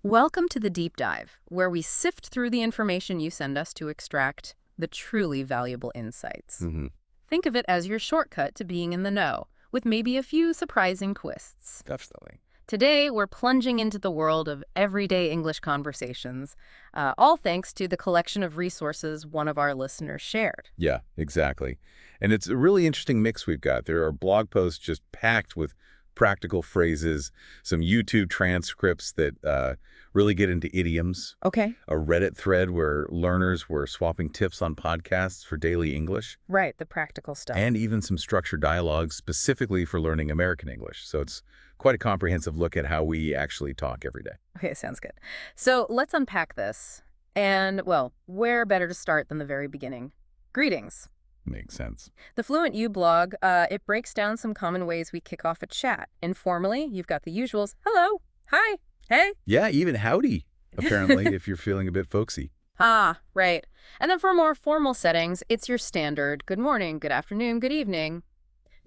Welcome to the deep dive, where we sift through the information you send us to extract the truly valuable insights. hmm Think of it as your shortcut to being in the know, with maybe a few surprising twists. Definitely. Today, we're plunging into the world of everyday English conversations, all thanks to the collection of resources one of our listeners shared. Yeah, exactly. And it's a really interesting mix we've got. There are blog posts just packed with practical phrases, some YouTube transcripts that really get into idioms, Okay. a Reddit thread where learners were swapping tips on podcasts for daily English, Right, the practical stuff. and even some structured dialogues specifically for learning American English. So it's quite a comprehensive look at how we actually talk every day. Okay, sounds good. So let's unpack this. And, well, where better to start than the very beginning? Greetings. Makes sense. The Fluent You blog, it breaks down some common ways we kick off a chat. Informally, you've got the usuals. Hello. Hi. Hey. Yeah, even howdy, apparently, if you're feeling a bit folksy. Ah, right. And then for more formal settings, it's your standard good morning, good afternoon, good evening.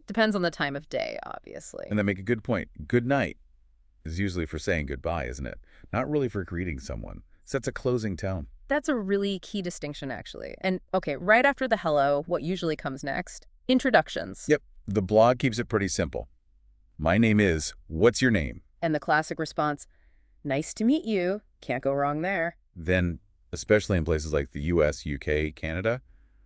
Depends on the time of day, obviously. And they make a good point. Good night is usually for saying goodbye, isn't it? Not really for greeting someone. Sets a closing tone. That's a really key distinction, actually. And, okay, right after the hello, what usually comes next? Introductions. Yep. The blog keeps it pretty simple. My name is, what's your name? And the classic response, nice to meet you. Can't go wrong there. Then, especially in places like the US, UK, Canada,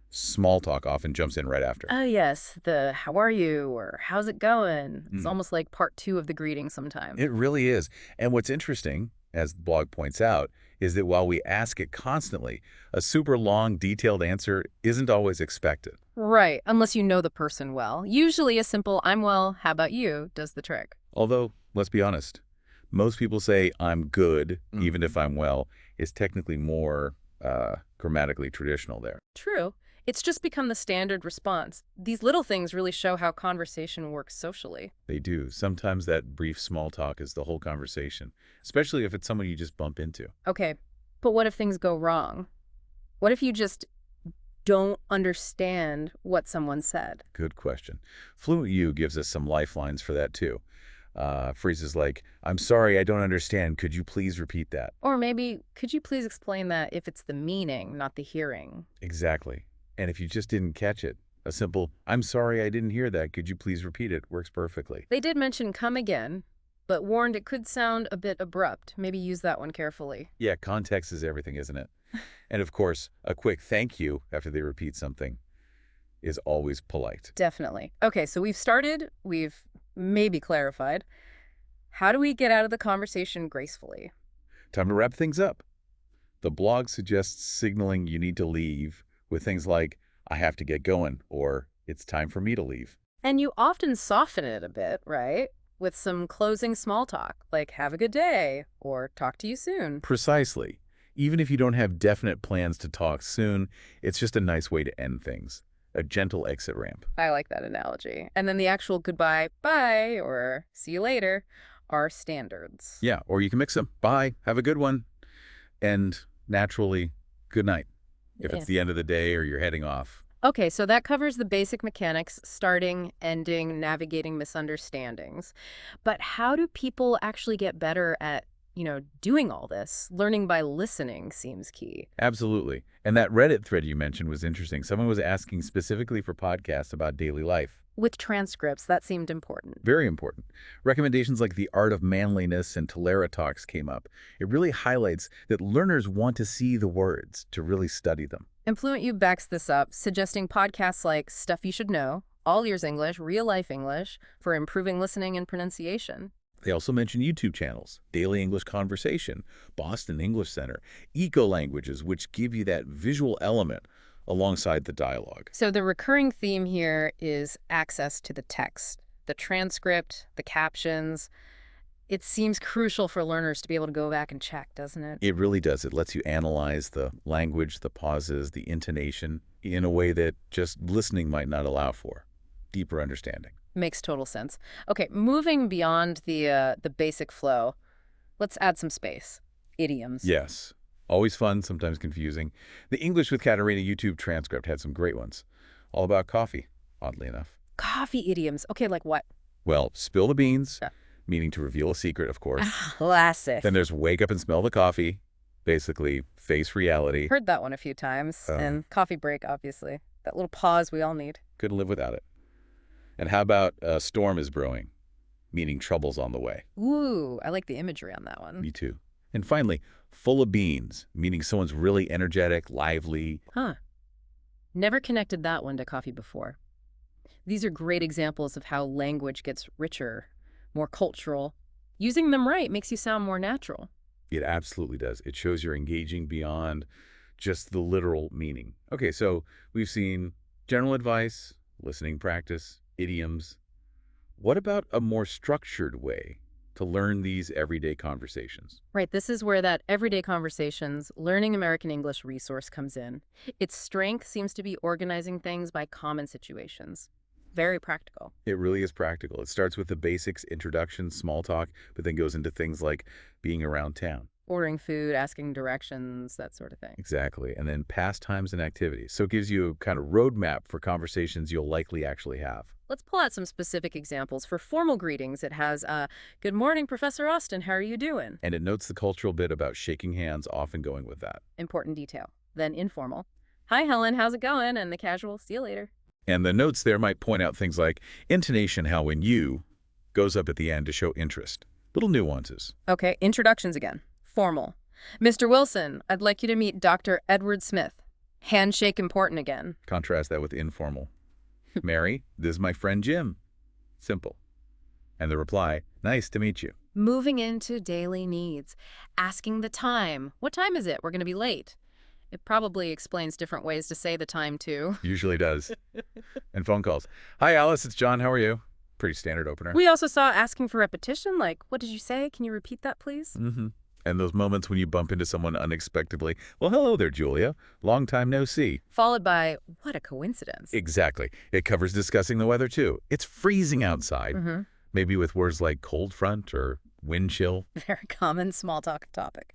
small talk often jumps in right after. Oh, yes, the how are you or how's it going? It's Mm. almost like part two of the greeting sometimes. It really is. And what's interesting, as the blog points out, is that while we ask it constantly, a super long, detailed answer isn't always expected. Right, unless you know the person well. Usually a simple I'm well, how about you does the trick. Although, let's be honest, most people say I'm good, even if I'm well, is technically more grammatically traditional there. True. It's just become the standard response. These little things really show how conversation works socially. They do. Sometimes that brief small talk is the whole conversation, especially if it's someone you just bump into. Okay, but what if things go wrong? What if you just don't understand what someone said? Good question. Fluent U gives us some lifelines for that too. Phrases like, I'm sorry, I don't understand. Could you please repeat that? Or maybe, could you please explain that if it's the meaning, not the hearing? Exactly. And if you just didn't catch it, a simple, I'm sorry, I didn't hear that. Could you please repeat it? Works perfectly. They did mention come again, but warned it could sound a bit abrupt. Maybe use that one carefully. Yeah, context is everything, isn't it? And of course, a quick thank you after they repeat something is always polite. Definitely. Okay, so we've maybe clarified. How do we get out of the conversation gracefully? Time to wrap things up. The blog suggests signaling you need to leave with things like, I have to get going, or it's time for me to leave. And you often soften it a bit, right? With some closing small talk, like have a good day, or talk to you soon. Precisely. Even if you don't have definite plans to talk soon, it's just a nice way to end things. A gentle exit ramp. I like that analogy. And then the actual goodbye, bye, or see you later are standards. Yeah, or you can mix them. Bye, have a good one. And naturally, good night. If Yeah. it's the end of the day or you're heading off. Okay, so that covers the basic mechanics, starting, ending, navigating misunderstandings. But how do people actually get better at, doing all this? Learning by listening seems key. Absolutely. And that Reddit thread you mentioned was interesting. Someone was asking specifically for podcasts about daily life. With transcripts, that seemed important. Very important. Recommendations like The Art of Manliness and Tolera Talks came up. It really highlights that learners want to see the words, to really study them. And Fluent U backs this up, suggesting podcasts like Stuff You Should Know, All Ears English, Real Life English for improving listening and pronunciation. They also mention YouTube channels, Daily English Conversation, Boston English Center, Eco Languages, which give you that visual element alongside the dialogue. So the recurring theme here is access to the text, the transcript, the captions. It seems crucial for learners to be able to go back and check, doesn't it? It really does. It lets you analyze the language, the pauses, the intonation in a way that just listening might not allow for. Deeper understanding. Makes total sense. Okay, moving beyond the basic flow, let's add some space. Idioms. Yes. Always fun, sometimes confusing. The English with Katarina YouTube transcript had some great ones. All about coffee, oddly enough. Coffee idioms. Okay, like what? Well, spill the beans. Yeah. meaning to reveal a secret, of course. Classic. Then there's wake up and smell the coffee, basically face reality. Heard that one a few times. And coffee break, obviously. That little pause we all need. Couldn't live without it. And how about a storm is brewing, meaning trouble's on the way. Ooh, I like the imagery on that one. Me too. And finally, full of beans, meaning someone's really energetic, lively. Huh. Never connected that one to coffee before. These are great examples of how language gets richer, more cultural. Using them right makes you sound more natural. It absolutely does. It shows you're engaging beyond just the literal meaning. Okay, so we've seen general advice, listening practice, idioms. What about a more structured way to learn these everyday conversations? Right, this is where that Everyday Conversations, Learning American English resource comes in. Its strength seems to be organizing things by common situations. Very practical. It really is practical. It starts with the basics, introduction, small talk, but then goes into things like being around town. Ordering food, asking directions, that sort of thing. Exactly. And then pastimes and activities. So it gives you a kind of roadmap for conversations you'll likely actually have. Let's pull out some specific examples. For formal greetings, it has, good morning, Professor Austin, how are you doing? And it notes the cultural bit about shaking hands, often going with that. Important detail. Then informal. Hi, Helen, how's it going? And the casual, see you later. And the notes there might point out things like intonation, how when you goes up at the end to show interest. Little nuances. Okay, introductions again. Formal. Mr. Wilson, I'd like you to meet Dr. Edward Smith. Handshake important again. Contrast that with informal. Mary, this is my friend Jim. Simple. And the reply, nice to meet you. Moving into daily needs. Asking the time. What time is it? We're going to be late. It probably explains different ways to say the time, too. Usually does. And phone calls. Hi, Alice. It's John. How are you? Pretty standard opener. We also saw asking for repetition, like, what did you say? Can you repeat that, please? Mm-hmm. And those moments when you bump into someone unexpectedly. Well, hello there, Julia. Long time no see. Followed by, what a coincidence. Exactly. It covers discussing the weather, too. It's freezing outside. Mm-hmm. Maybe with words like cold front or wind chill. Very common small talk topic.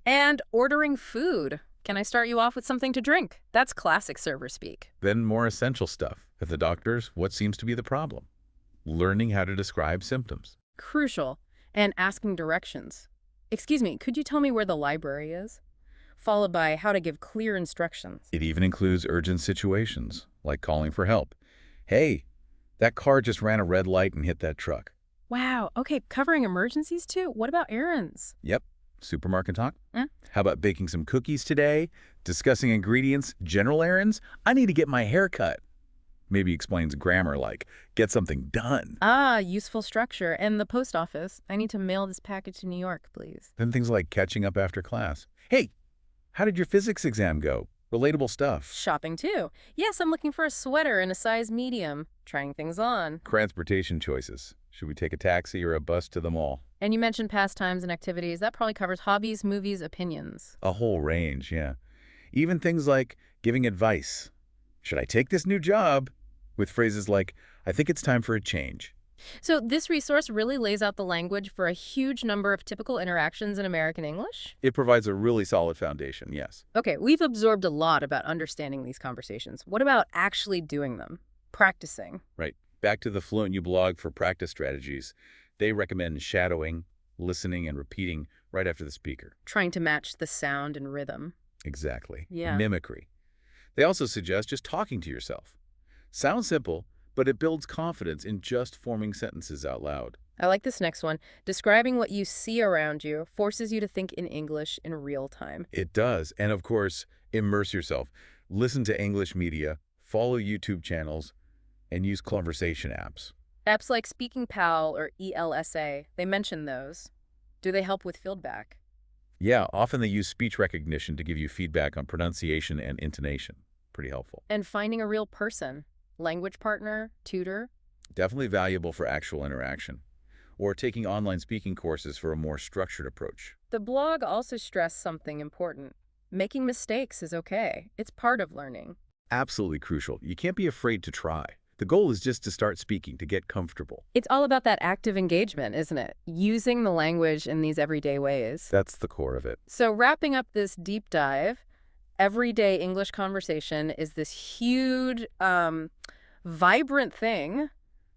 And ordering food. Can I start you off with something to drink? That's classic server speak. Then more essential stuff. At the doctor's, what seems to be the problem? Learning how to describe symptoms. Crucial. And asking directions. Excuse me, could you tell me where the library is? Followed by how to give clear instructions. It even includes urgent situations, like calling for help. Hey, that car just ran a red light and hit that truck. Wow, okay, covering emergencies too? What about errands? Yep. Supermarket talk? Mm. How about baking some cookies today? Discussing ingredients? General errands? I need to get my hair cut. Maybe explains grammar like, get something done. Ah, useful structure. And the post office. I need to mail this package to New York, please. Then things like catching up after class. Hey, how did your physics exam go? Relatable stuff. Shopping too. Yes, I'm looking for a sweater in a size medium. Trying things on. Transportation choices. Should we take a taxi or a bus to the mall? And you mentioned pastimes and activities. That probably covers hobbies, movies, opinions. A whole range, yeah. Even things like giving advice. Should I take this new job? With phrases like, I think it's time for a change. So this resource really lays out the language for a huge number of typical interactions in American English? It provides a really solid foundation, yes. Okay, we've absorbed a lot about understanding these conversations. What about actually doing them? Practicing? Right. Back to the Fluent You blog for practice strategies. They recommend shadowing, listening, and repeating right after the speaker. Trying to match the sound and rhythm. Exactly. Yeah. Mimicry. They also suggest just talking to yourself. Sounds simple, but it builds confidence in just forming sentences out loud. I like this next one. Describing what you see around you forces you to think in English in real time. It does. And of course, immerse yourself. Listen to English media, follow YouTube channels, and use conversation apps. Apps like Speaking Pal or ELSA, they mention those. Do they help with feedback? Yeah, often they use speech recognition to give you feedback on pronunciation and intonation. Pretty helpful. And finding a real person, language partner, tutor. Definitely valuable for actual interaction. Or taking online speaking courses for a more structured approach. The blog also stressed something important. Making mistakes is okay. It's part of learning. Absolutely crucial. You can't be afraid to try. The goal is just to start speaking, to get comfortable. It's all about that active engagement, isn't it? Using the language in these everyday ways. That's the core of it. So wrapping up this deep dive, everyday English conversation is this huge, vibrant thing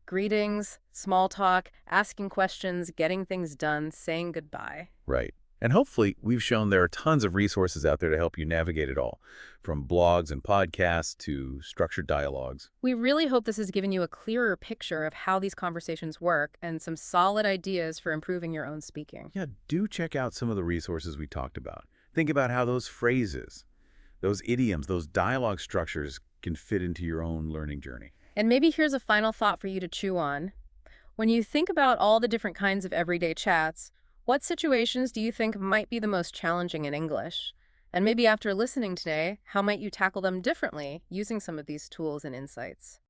Greetings, small talk, asking questions, getting things done, saying goodbye. Right. And hopefully, we've shown there are tons of resources out there to help you navigate it all, from blogs and podcasts to structured dialogues. We really hope this has given you a clearer picture of how these conversations work and some solid ideas for improving your own speaking. Yeah, do check out some of the resources we talked about. Think about how those phrases, those idioms, those dialogue structures can fit into your own learning journey. And maybe here's a final thought for you to chew on. When you think about all the different kinds of everyday chats, what situations do you think might be the most challenging in English? And maybe after listening today, how might you tackle them differently using some of these tools and insights?